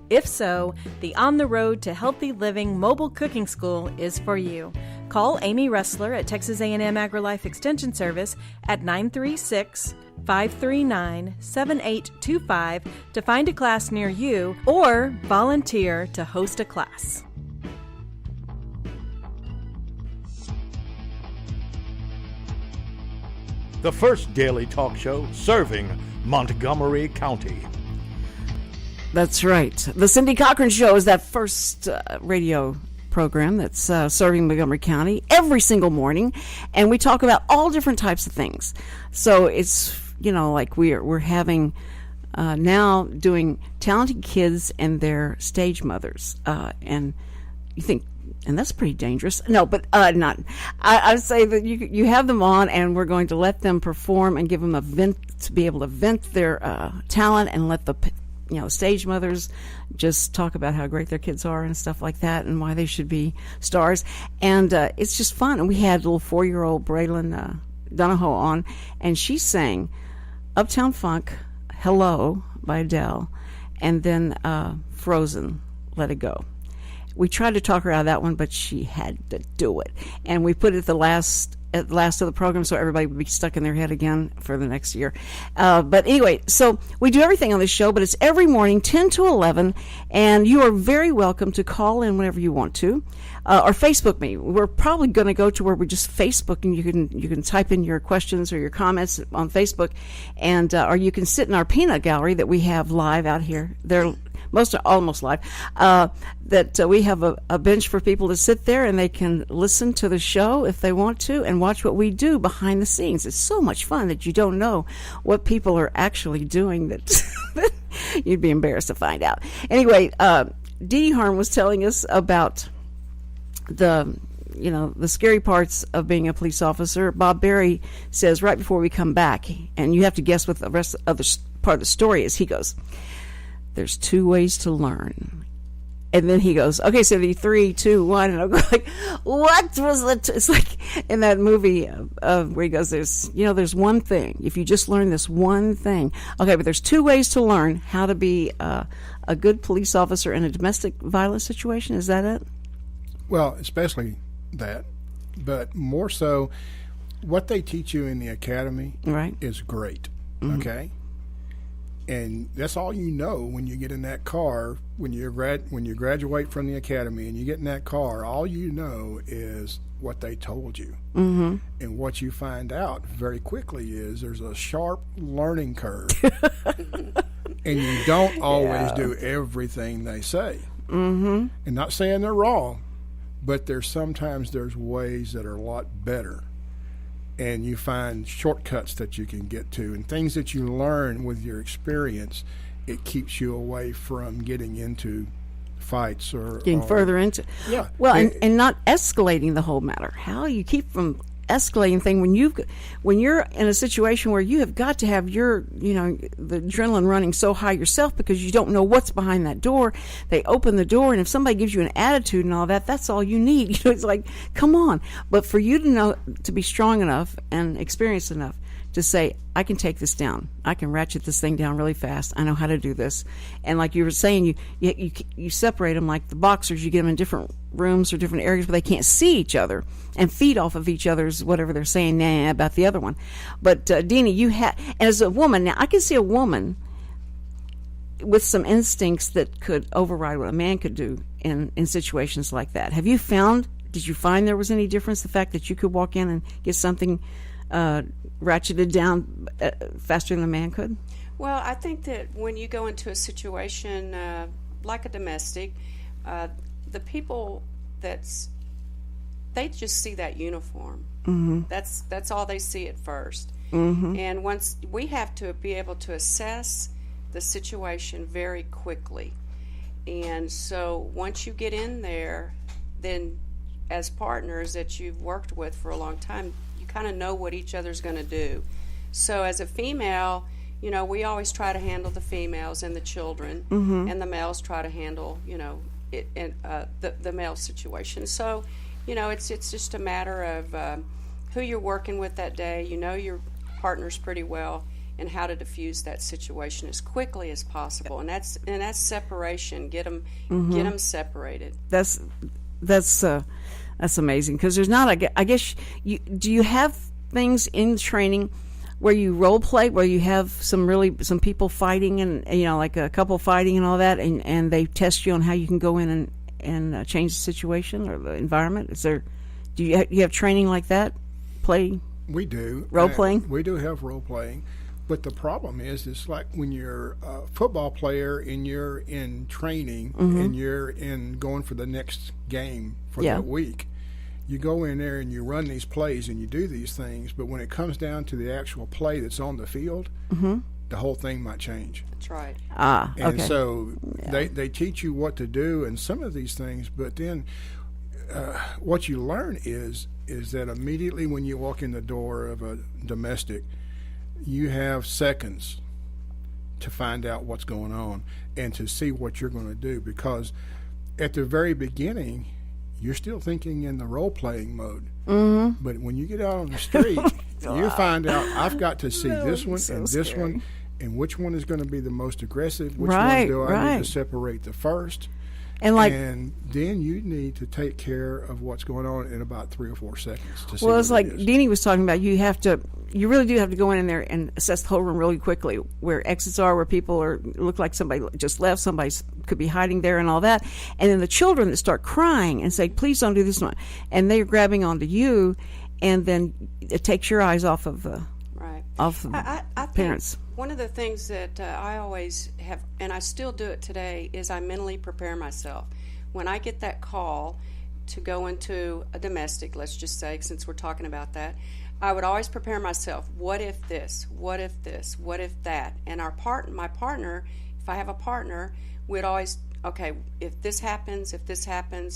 Speaker 9: If so, the On the Road to Healthy Living Mobile Cooking School is for you. Call Amy Ressler at Texas A&M AgriLife Extension Service at 936-539-7825 to find a class near you or volunteer to host a class.
Speaker 2: The first daily talk show serving Montgomery County.
Speaker 1: That's right. The Cindy Cochran Show is that first radio program that's serving Montgomery County every single morning, and we talk about all different types of things. So it's, like we're having now doing talented kids and their stage mothers, and you think, and that's pretty dangerous. No, but not. I say that you have them on, and we're going to let them perform and give them a vent to be able to vent their talent, and let the stage mothers just talk about how great their kids are and stuff like that, and why they should be stars. And it's just fun. And we had little 4-year-old Braylon Donahoe on, and she sang Uptown Funk, Hello by Adele, and then Frozen, Let It Go. We tried to talk her out of that one, but she had to do it. And we put it at the last of the program so everybody would be stuck in their head again for the next year. But anyway, so we do everything on this show, but it's every morning, 10 to 11, and you are very welcome to call in whenever you want to, or Facebook me. We're probably going to go to where we just Facebook, and you can type in your questions or your comments on Facebook, and or you can sit in our peanut gallery that we have live out here. They're almost live, that we have a bench for people to sit there, and they can listen to the show if they want to and watch what we do behind the scenes. It's so much fun that you don't know what people are actually doing that you'd be embarrassed to find out. Anyway, Deanie Harmon was telling us about the scary parts of being a police officer. Bob Berry says right before we come back, and you have to guess what the rest of the part of the story is, he goes, there's 2 ways to learn. And then he goes, okay, Cindy, 3, 2, 1. And I'm like, what was that? It's like in that movie where he goes, there's one thing. If you just learn this one thing. Okay, but there's 2 ways to learn how to be a good police officer in a domestic violence situation. Is that it?
Speaker 7: Well, especially that. But more so, what they teach you in the academy is great, okay? And that's all you know when you get in that car, when you graduate from the academy and you get in that car, all you know is what they told you. Mm-hmm. And what you find out very quickly is there's a sharp learning curve. And you don't always do everything they say. Mm-hmm. And not saying they're wrong, but sometimes there's ways that are a lot better. And you find shortcuts that you can get to, and things that you learn with your experience. It keeps you away from getting into fights or
Speaker 1: further into. Yeah. Well, and not escalating the whole matter. How you keep from escalating thing when you're in a situation where you have got to have your the adrenaline running so high yourself because you don't know what's behind that door. They open the door, and if somebody gives you an attitude and all that, that's all you need. It's like, come on. But for you to be strong enough and experienced enough to say, I can take this down. I can ratchet this thing down really fast. I know how to do this. And like you were saying, you separate them like the boxers. You get them in different rooms or different areas where they can't see each other and feed off of each other's whatever they're saying about the other one. But Deanie, and as a woman, now I can see a woman with some instincts that could override what a man could do in situations like that. Did you find there was any difference, the fact that you could walk in and get something ratcheted down faster than a man could?
Speaker 3: Well, I think that when you go into a situation like a domestic, the people they just see that uniform. Mm-hmm. That's all they see at first. Mm-hmm. And once we have to be able to assess the situation very quickly. And so once you get in there, then as partners that you've worked with for a long time, you kind of know what each other's going to do. So as a female, you know, we always try to handle the females and the children, and the males try to handle, you know, the male situation. So, you know, it's just a matter of who you're working with that day. You know your partners pretty well, and how to diffuse that situation as quickly as possible. And that's separation. Get them separated.
Speaker 1: That's amazing, because there's not. I guess do you have things in training where you role play, where you have some people fighting, and you know, like a couple fighting and all that, and they test you on how you can go in and change the situation or the environment? Do you have training like that?
Speaker 7: We do
Speaker 1: role playing.
Speaker 7: We do have role playing, but the problem is, it's like when you're a football player and you're in training and you're going for the next game for that week. You go in there and you run these plays and you do these things, but when it comes down to the actual play that's on the field, the whole thing might change.
Speaker 3: That's right.
Speaker 7: And so they teach you what to do and some of these things, but then what you learn is that immediately when you walk in the door of a domestic, you have seconds to find out what's going on and to see what you're going to do, because at the very beginning, you're still thinking in the role-playing mode. But when you get out on the street, you find out, I've got to see this one and this one, and which one is going to be the most aggressive, which one do I need to separate the first. And then you need to take care of what's going on in about 3 or 4 seconds. To see
Speaker 1: well, it's like
Speaker 7: it is.
Speaker 1: Deanie was talking about. You really do have to go in there and assess the whole room really quickly, where exits are, where people look like somebody just left, somebody could be hiding there, and all that. And then the children that start crying and say, "Please don't do this one," and they're grabbing onto you, and then it takes your eyes off of
Speaker 3: I
Speaker 1: parents.
Speaker 3: Think one of the things that I always have, and I still do it today, is I mentally prepare myself. When I get that call to go into a domestic, let's just say, since we're talking about that, I would always prepare myself. What if this? What if this? What if that? And my partner, if I have a partner, we'd always, okay, if this happens,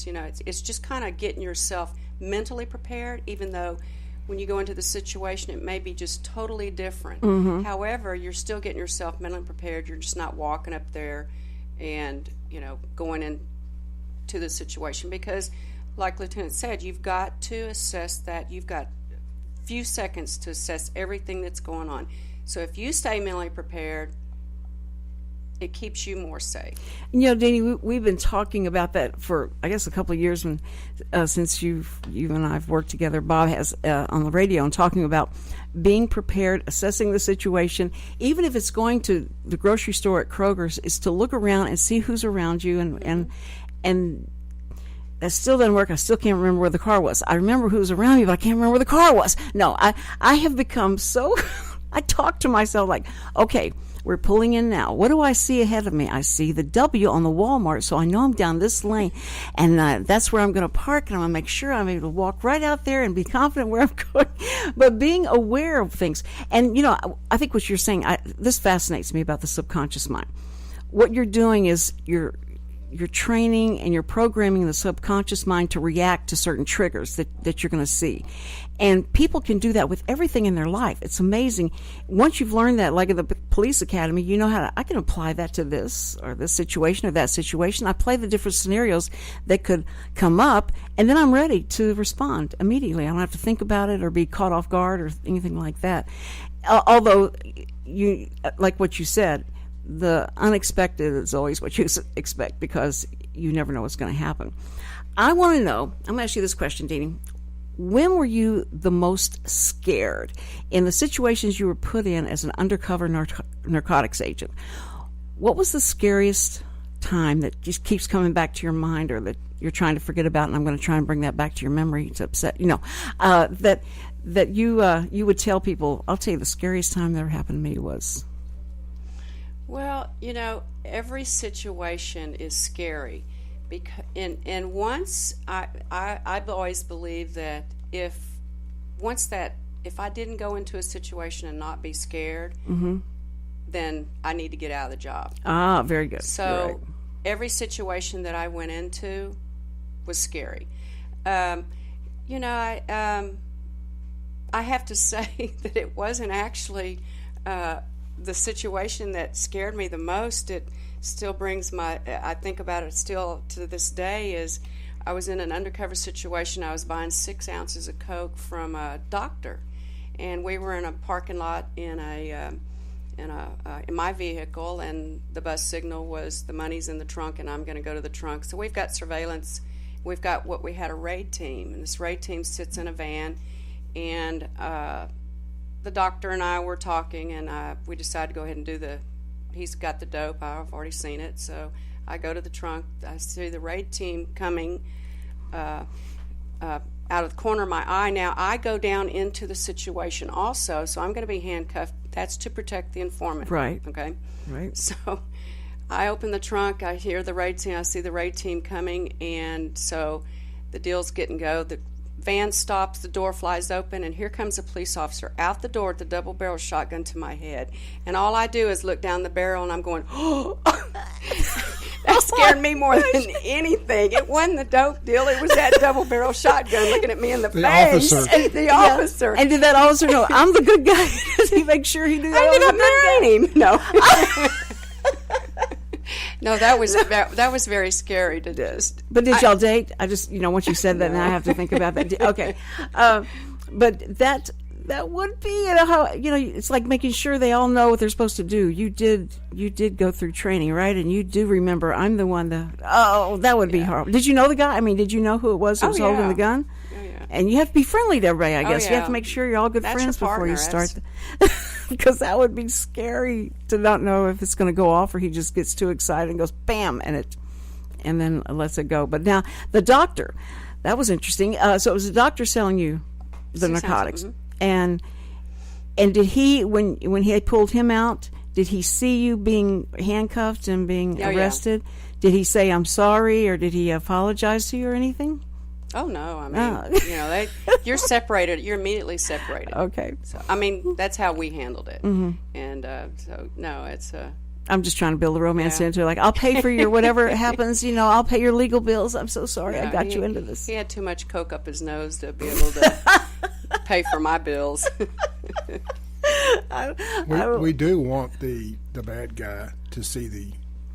Speaker 3: you know, it's just kind of getting yourself mentally prepared, even though when you go into the situation, it may be just totally different. However, you're still getting yourself mentally prepared. You're just not walking up there and, you know, going into the situation. Because, like Lieutenant said, you've got to assess that. You've got a few seconds to assess everything that's going on. So if you stay mentally prepared, it keeps you more safe.
Speaker 1: You know, Deanie, we've been talking about that for, I guess, a couple of years since you and I have worked together. Bob has on the radio, and talking about being prepared, assessing the situation, even if it's going to the grocery store at Kroger's, is to look around and see who's around you, and that still doesn't work. I still can't remember where the car was. I remember who was around me, but I can't remember where the car was. No, I have become so. I talk to myself like, okay, we're pulling in now. What do I see ahead of me? I see the W on the Walmart, so I know I'm down this lane, and that's where I'm going to park, and I'm going to make sure I'm able to walk right out there and be confident where I'm going. But being aware of things, and, you know, I think what you're saying, this fascinates me about the subconscious mind. What you're doing is you're training and you're programming the subconscious mind to react to certain triggers that you're going to see. And people can do that with everything in their life. It's amazing. Once you've learned that, like at the police academy, you know I can apply that to this or this situation or that situation. I play the different scenarios that could come up, and then I'm ready to respond immediately. I don't have to think about it or be caught off guard or anything like that. Although, you, like what you said, the unexpected is always what you expect, because you never know what's going to happen. I want to know, I'm going to ask you this question, Deanie. When were you the most scared in the situations you were put in as an undercover narcotics agent? What was the scariest time that just keeps coming back to your mind, or that you're trying to forget about, and I'm going to try and bring that back to your memory to upset, that you would tell people, I'll tell you the scariest time that ever happened to me was...
Speaker 3: Well, you know, every situation is scary, because and once I've always believed that if I didn't go into a situation and not be scared, then I need to get out of the job.
Speaker 1: Ah, very good.
Speaker 3: So every situation that I went into was scary. You know, I have to say that it wasn't actually the situation that scared me the most, it still brings I think about it still to this day, is I was in an undercover situation. I was buying 6 ounces of Coke from a doctor, and we were in a parking lot in my vehicle, and the bus signal was the money's in the trunk and I'm going to go to the trunk. So we've got surveillance. We've got we had a raid team, and this raid team sits in a van, and the doctor and I were talking, and we decided to go ahead and he's got the dope. I've already seen it. So I go to the trunk. I see the raid team coming out of the corner of my eye. Now, I go down into the situation also, so I'm going to be handcuffed. That's to protect the informant.
Speaker 1: Right.
Speaker 3: Okay?
Speaker 1: Right.
Speaker 3: So I open the trunk. I hear the raid team. I see the raid team coming, and so the deal's get and go. The van stops, the door flies open, and here comes a police officer out the door with the double-barrel shotgun to my head. And all I do is look down the barrel, and I'm going, oh! That scared me more than anything. It wasn't the dope deal. It was that double-barrel shotgun looking at me in the face.
Speaker 7: Officer.
Speaker 3: And the officer.
Speaker 1: And did that officer know, I'm the good guy? Does he make sure he knew that
Speaker 3: I ended
Speaker 1: I
Speaker 3: up
Speaker 1: was the
Speaker 3: marrying
Speaker 1: good guy?
Speaker 3: him. No. No, that was very scary to just.
Speaker 1: But did y'all date? I just, once you said that, now I have to think about that. Okay. But that would be, how, it's like making sure they all know what they're supposed to do. You did go through training, right? And you do remember, I'm the one that would be horrible. Did you know the guy? I mean, did you know who it was who was holding the gun?
Speaker 3: Oh, yeah.
Speaker 1: And you have to be friendly to everybody, I guess.
Speaker 3: yeah.
Speaker 1: You have to make sure you're all good
Speaker 3: That's
Speaker 1: friends
Speaker 3: your
Speaker 1: before you
Speaker 3: partner.
Speaker 1: start. Because that would be scary to not know if it's going to go off, or he just gets too excited and goes bam, and then lets it go. But now the doctor, that was interesting. So it was the doctor selling you the narcotics, and did he, when he had pulled him out, did he see you being handcuffed and being arrested? Did he say I'm sorry, or did he apologize to you or anything?
Speaker 3: Oh no! I mean, you're separated. You're immediately separated.
Speaker 1: Okay.
Speaker 3: So I mean, that's how we handled it. Mm-hmm. And so no, it's.
Speaker 1: I'm just trying to build a romance into it. Like, I'll pay for your whatever happens. I'll pay your legal bills. I'm so sorry I got you into this.
Speaker 3: He had too much coke up his nose to be able to pay for my bills.
Speaker 7: We do want the bad guy to see the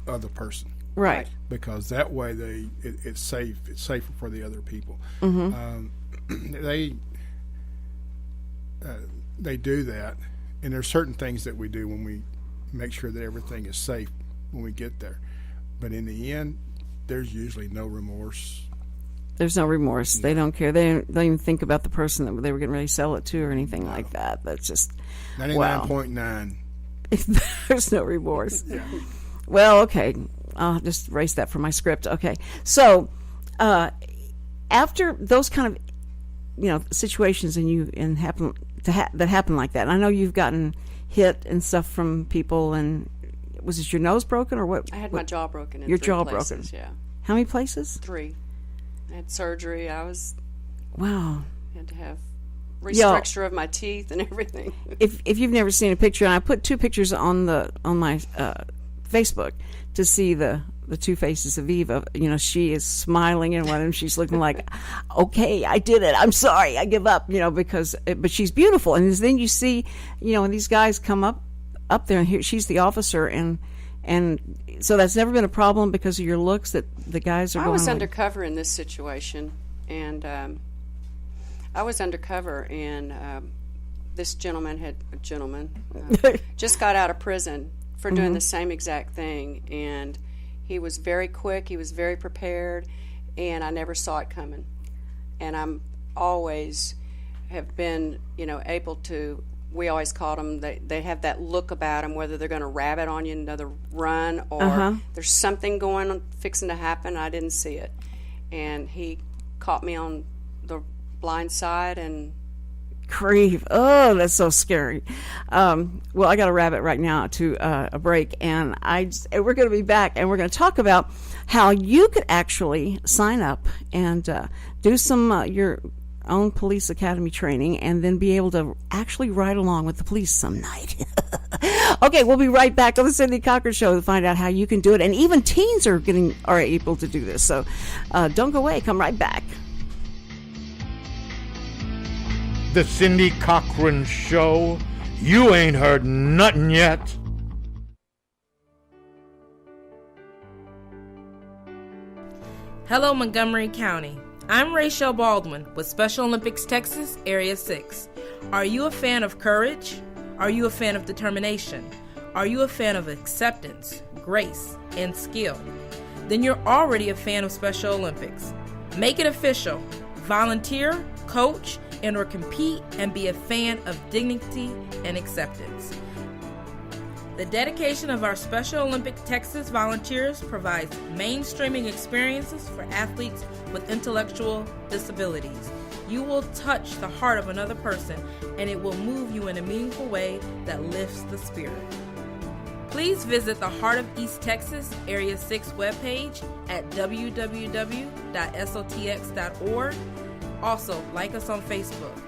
Speaker 7: other person.
Speaker 1: Right.
Speaker 7: Because that way it's safe. It's safer for the other people.
Speaker 1: Mm-hmm.
Speaker 7: They do that, and there's certain things that we do when we make sure that everything is safe when we get there. But in the end, there's usually no remorse.
Speaker 1: There's no remorse. They don't care. They don't even think about the person that they were getting ready to sell it to or anything like that. That's just
Speaker 7: 99.9.
Speaker 1: There's no remorse. Yeah. Well, okay. I'll just erase that from my script. Okay. So after those kind of situations that happen like that, and I know you've gotten hit and stuff from people, and was it your nose broken or what?
Speaker 3: I had my jaw broken in
Speaker 1: your
Speaker 3: 3
Speaker 1: jaw
Speaker 3: places,
Speaker 1: broken.
Speaker 3: yeah.
Speaker 1: How many places?
Speaker 3: 3. I had surgery.
Speaker 1: Wow.
Speaker 3: Had to have restructure of my teeth and everything.
Speaker 1: If you've never seen a picture, and I put 2 pictures on my Facebook to see the 2 faces of Eva. She is smiling, and one of them she's looking like, okay, I did it. I'm sorry. I give up. But she's beautiful. And then you see, when these guys come up there, and here she's the officer, and so that's never been a problem because of your looks that the guys are.
Speaker 3: I was undercover in this situation, and I was undercover, and this gentleman just got out of prison for doing the same exact thing, and he was very quick, he was very prepared, and I never saw it coming. And I'm always have been, able to, we always called them, they have that look about them, whether they're going to rabbit on you, another run, or there's something fixing to happen, I didn't see it. And he caught me on the blind side, and
Speaker 1: Crave. Oh, that's so scary. Well, I got a rabbit right now to a break, and we're going to be back, and we're going to talk about how you could actually sign up and do some your own police academy training, and then be able to actually ride along with the police some night. Okay, we'll be right back on the Cindy Cochran Show to find out how you can do it, and even teens are able to do this. So don't go away. Come right back.
Speaker 2: The Cindy Cochran Show, You ain't heard nothing yet.
Speaker 10: Hello, Montgomery County. I'm Rachel Baldwin with Special Olympics Texas, Area 6. Are you a fan of courage? Are you a fan of determination? Are you a fan of acceptance, grace, and skill? Then you're already a fan of Special Olympics. Make it official. Volunteer, coach, and/or compete and be a fan of dignity and acceptance. The dedication of our Special Olympics Texas volunteers provides mainstreaming experiences for athletes with intellectual disabilities. You will touch the heart of another person, and it will move you in a meaningful way that lifts the spirit. Please visit the Heart of East Texas Area 6 webpage at www.sotx.org. Also, like us on Facebook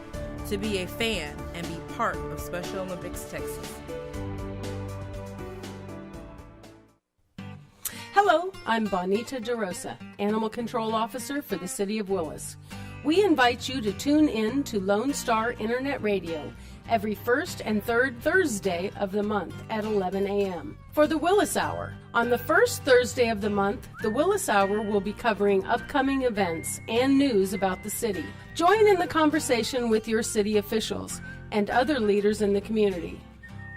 Speaker 10: to be a fan and be part of Special Olympics Texas.
Speaker 11: Hello, I'm Bonita DeRosa, Animal Control Officer for the City of Willis. We invite you to tune in to Lone Star Internet Radio every first and third Thursday of the month at 11 a.m. for the Willis Hour. On the first Thursday of the month, the Willis Hour will be covering upcoming events and news about the city. Join in the conversation with your city officials and other leaders in the community.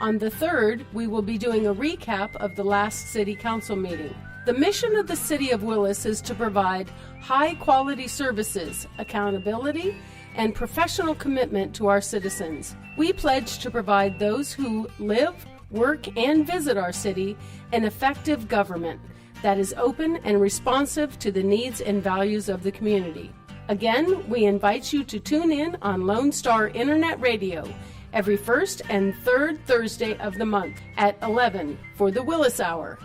Speaker 11: On the third, we will be doing a recap of the last City Council meeting. The mission of the City of Willis is to provide high-quality services, accountability, and professional commitment to our citizens. We pledge to provide those who live, work, and visit our city an effective government that is open and responsive to the needs and values of the community. Again, we invite you to tune in on Lone Star Internet Radio every first and third Thursday of the month at 11 for the Willis Hour.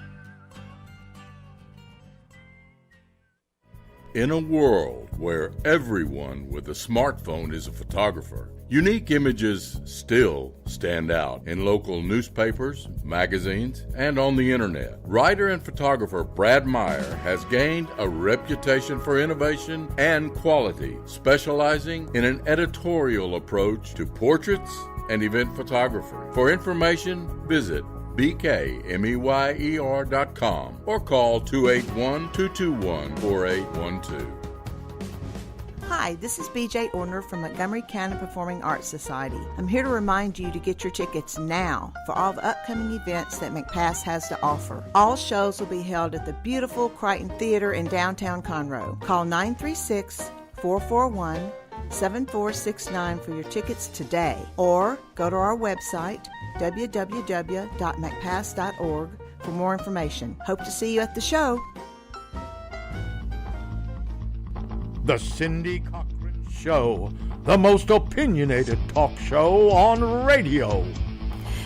Speaker 6: In a world where everyone with a smartphone is a photographer, unique images still stand out in local newspapers, magazines, and on the internet. Writer and photographer Brad Meyer has gained a reputation for innovation and quality, specializing in an editorial approach to portraits and event photography. For information, visit bkmeyer.com or call 281-221-4812.
Speaker 12: Hi, this is BJ Orner from Montgomery County Performing Arts Society. I'm here to remind you to get your tickets now for all the upcoming events that McPass has to offer. All shows will be held at the beautiful Crichton Theater in downtown Conroe. Call 936-441-7469 for your tickets today, or go to our website, www.macpass.org, for more information. Hope to see you at the show.
Speaker 2: The Cindy Cochran Show, the most opinionated talk show on radio.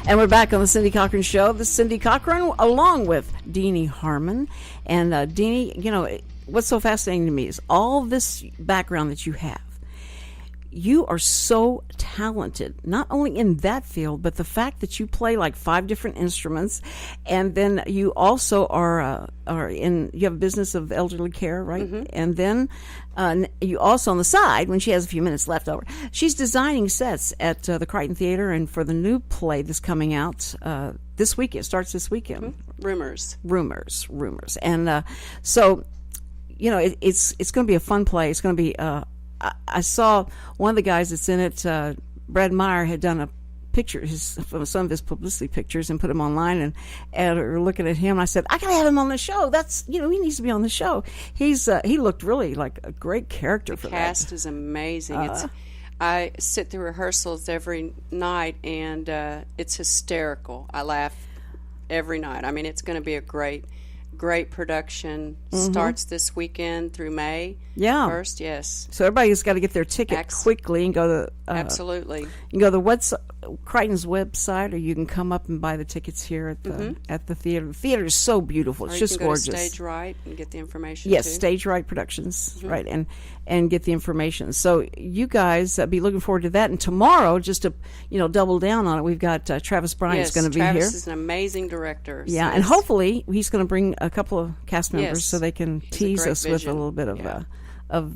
Speaker 1: And we're back on the Cindy Cochran Show. This is Cindy Cochran, along with Deanie Harmon. And Deanie, you know, what's so fascinating to me is all this background that you have. You are so talented, not only in that field, but the fact that you play like 5 different instruments, and then you also you have a business of elderly care, right? Mm-hmm. And then you also on the side, when she has a few minutes left over, she's designing sets at the Crichton Theater, and for the new play that's coming out this weekend. It starts this weekend.
Speaker 3: Mm-hmm.
Speaker 1: Rumors. And so, you know, it's going to be a fun play. It's going to be. I saw one of the guys that's in it, Brad Meyer, had done a picture, some of his publicity pictures, and put them online, and we're looking at him, and I said, I gotta have him on the show. That's, you know, he needs to be on the show. He looked really like a great character for that.
Speaker 3: The cast is amazing. I sit through rehearsals every night, and it's hysterical. I laugh every night. I mean, it's going to be a great production. Mm-hmm. Starts this weekend through May 1st. Yes.
Speaker 1: So everybody's got to get their ticket quickly and go to
Speaker 3: absolutely.
Speaker 1: You can go to Crichton's website, or you can come up and buy the tickets here at the theater. The theater is so beautiful. It's just gorgeous.
Speaker 3: Or you can go to Stage Right and get the information.
Speaker 1: Yes,
Speaker 3: too.
Speaker 1: Stage Right Productions, right, and get the information. So you guys be looking forward to that. And tomorrow, just to double down on it, we've got Travis Bryant's going to be here.
Speaker 3: Travis is an amazing director.
Speaker 1: Yeah, and hopefully he's going to bring a couple of cast members so they can tease us with a little bit of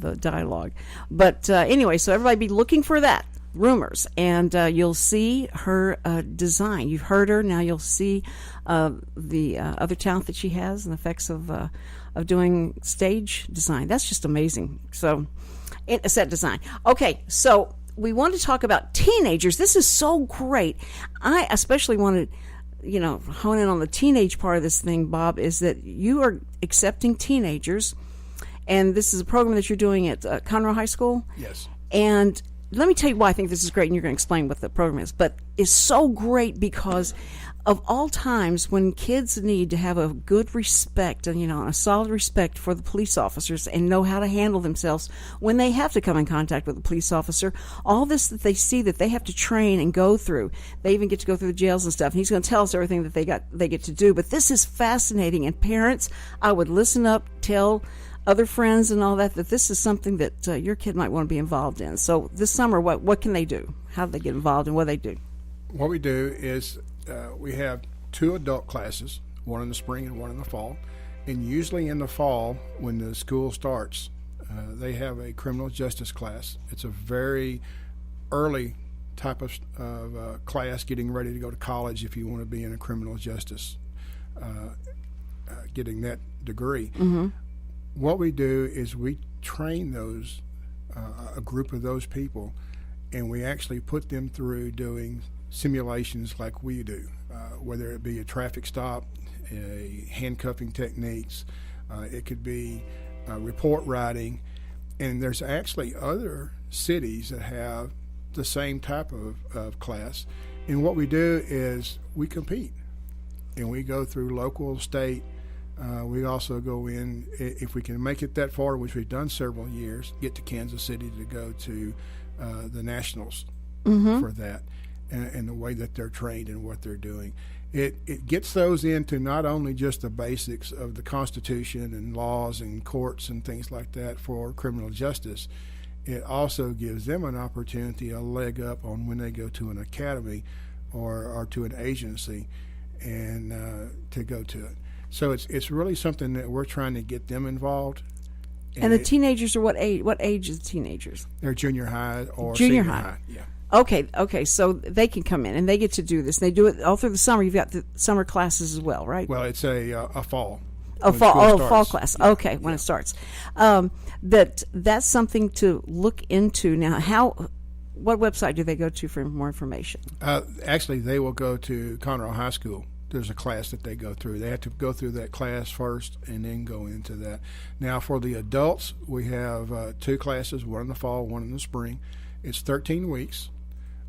Speaker 1: the dialogue. But anyway, so everybody be looking for that. Rumors, and you'll see her design. You've heard her, now you'll see the other talent that she has and the effects of doing stage design. That's just amazing. So, set design. Okay, so we want to talk about teenagers. This is so great. I especially want to, hone in on the teenage part of this thing, Bob, is that you are accepting teenagers, and this is a program that you're doing at Conroe High School.
Speaker 7: Yes.
Speaker 1: And let me tell you why I think this is great, and you're going to explain what the program is. But it's so great because of all times when kids need to have a good respect and, a solid respect for the police officers and know how to handle themselves when they have to come in contact with a police officer, all this that they see that they have to train and go through. They even get to go through the jails and stuff. And he's going to tell us everything that they get to do. But this is fascinating. And parents, I would listen up, tell other friends and all that this is something that your kid might want to be involved in. So this summer, what can they do? How do they get involved, and what do they do?
Speaker 7: What we do is we have 2 adult classes, one in the spring and one in the fall. And usually in the fall, when the school starts, they have a criminal justice class. It's a very early type of class, getting ready to go to college if you want to be in a criminal justice, getting that degree. Mm-hmm. What we do is we train those, a group of those people, and we actually put them through doing simulations like we do, whether it be a traffic stop, handcuffing techniques, it could be report writing, and there's actually other cities that have the same type of class. And what we do is we compete, and we go through local, state. We also go in, if we can make it that far, which we've done several years, get to Kansas City to go to the nationals for that, and the way that they're trained and what they're doing. It gets those into not only just the basics of the Constitution and laws and courts and things like that for criminal justice. It also gives them an opportunity, a leg up on when they go to an academy or to an agency and to go to it. So it's really something that we're trying to get them involved.
Speaker 1: And the teenagers are what age? What age is teenagers?
Speaker 7: They're junior high or
Speaker 1: junior
Speaker 7: senior
Speaker 1: high.
Speaker 7: Yeah.
Speaker 1: Okay. So they can come in and they get to do this. They do it all through the summer. You've got the summer classes as well, right?
Speaker 7: Well, it's a fall.
Speaker 1: Fall class.
Speaker 7: Yeah.
Speaker 1: Okay, when it starts. That's something to look into now. What website do they go to for more information?
Speaker 7: Actually, they will go to Conroe High School. There's a class that they go through. They have to go through that class first and then go into that. Now, for the adults, we have 2 classes, one in the fall, one in the spring. It's 13 weeks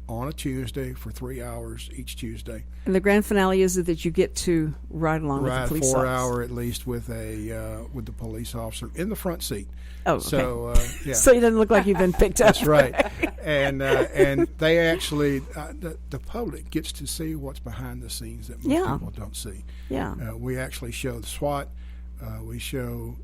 Speaker 7: on a Tuesday for 3 hours each Tuesday.
Speaker 1: And the grand finale is that you get to ride along with the police officer.
Speaker 7: 4 hour at least with the police officer in the front seat.
Speaker 1: Oh, okay.
Speaker 7: So yeah.
Speaker 1: So you doesn't look like you've been picked up.
Speaker 7: That's right. And they actually the public gets to see what's behind the scenes that most people don't see.
Speaker 1: Yeah.
Speaker 7: We actually show the SWAT. We show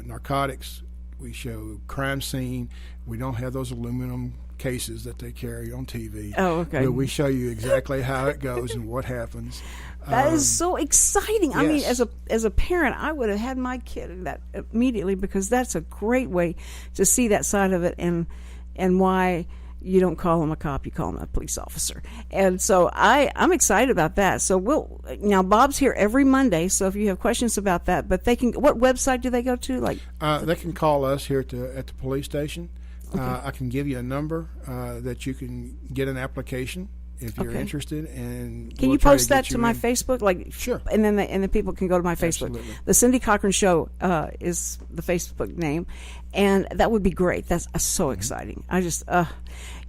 Speaker 7: narcotics. We show crime scene. We don't have those aluminum cases that they carry on TV.
Speaker 1: Oh, okay.
Speaker 7: But we show you exactly how it goes and what happens.
Speaker 1: That is so exciting.
Speaker 7: Yes.
Speaker 1: I mean, as a parent, I would have had my kid in that immediately, because that's a great way to see that side of it, and why you don't call him a cop, you call him a police officer. And so I'm excited about that. So now Bob's here every Monday, so if you have questions about that, but what website do they go to?
Speaker 7: They can call us here at the police station. Okay. I can give you a number that you can get an application if you're interested. And
Speaker 1: can you post that to my Facebook?
Speaker 7: Sure.
Speaker 1: And then the people can go to my Facebook.
Speaker 7: Absolutely.
Speaker 1: The Cindy Cochran Show is the Facebook name, and that would be great. That's so exciting. I just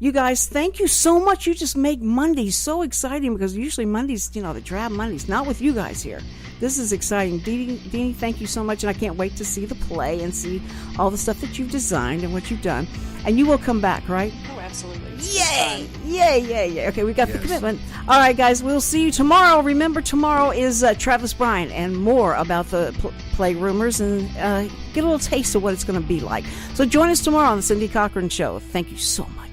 Speaker 1: you guys, thank you so much. You just make Mondays so exciting, because usually Mondays, the drab Mondays, not with you guys here. This is exciting. Deanie, thank you so much, and I can't wait to see the play and see all the stuff that you've designed and what you've done. And you will come back, right?
Speaker 3: Oh, absolutely.
Speaker 1: Yay! Yay! Okay, we got the commitment. All right, guys, we'll see you tomorrow. Remember, tomorrow is Travis Bryant, and more about the play rumors, and get a little taste of what it's going to be like. So join us tomorrow on the Cindy Cochran Show. Thank you so much.